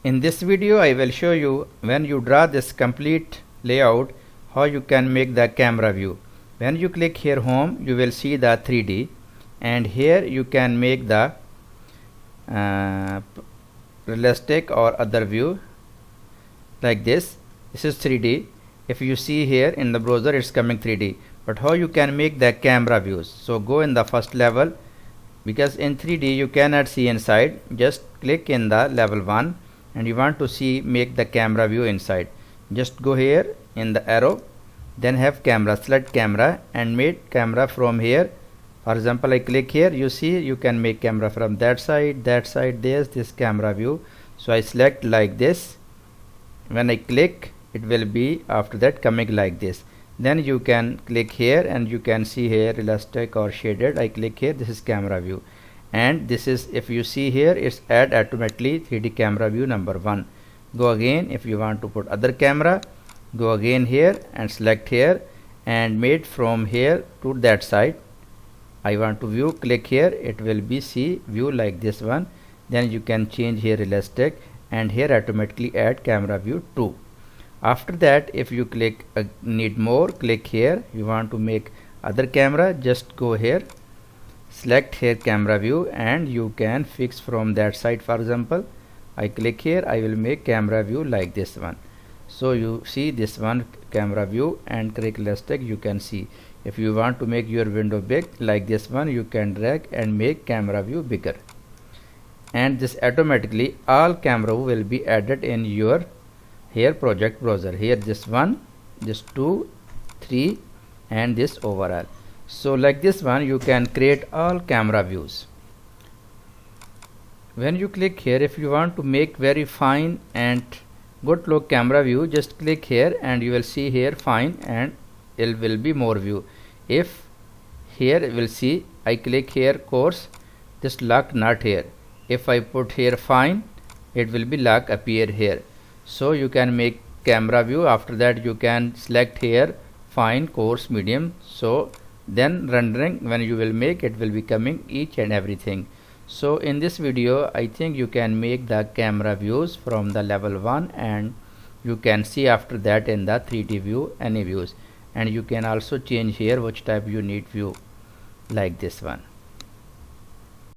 In this video I will show you when you draw this complete layout how you can make the camera view. When you click here home, you will see the 3D, and here you can make the realistic or other view like this. This is 3D. If you see here in the browser, it's coming 3D, but how you can make the camera views? So go in the first level, because in 3D you cannot see inside. Just click in the level 1 and you want to see make the camera view inside. Just go here in the arrow, then have camera, select camera and make camera from here. For example, I click here, you see you can make camera from that side, this camera view. So I select like this. When I click, it will be after that coming like this. Then you can click here and you can see here realistic or shaded. I click here, this is camera view, and this is, if you see here, it's add automatically 3D camera view number 1. Go again, if you want to put other camera, go again here and select here and made from here to that side. I want to view, click here, it will be see view like this one. Then you can change here realistic and here automatically add camera view 2. After that, if you click need more, click here, you want to make other camera, just go here, select here camera view and you can fix from that side. For example, I click here, I will make camera view like this one. So you see this one camera view and click realistic, you can see. If you want to make your window big like this one, you can drag and make camera view bigger, and this automatically all camera will be added in your here project browser. Here this 1, this 2, 3 and this overall. So like this one you can create all camera views. When you click here, if you want to make very fine and good look camera view, just click here and you will see here fine and it will be more view. If here you will see, I click here coarse, this lock not here. If I put here fine, it will be lock appear here. So you can make camera view. After that you can select here fine, coarse, medium. So then rendering, when you will make, it will be coming each and everything. So in this video I think you can make the camera views from the level 1, and you can see after that in the 3D view any views, and you can also change here which type you need view like this one.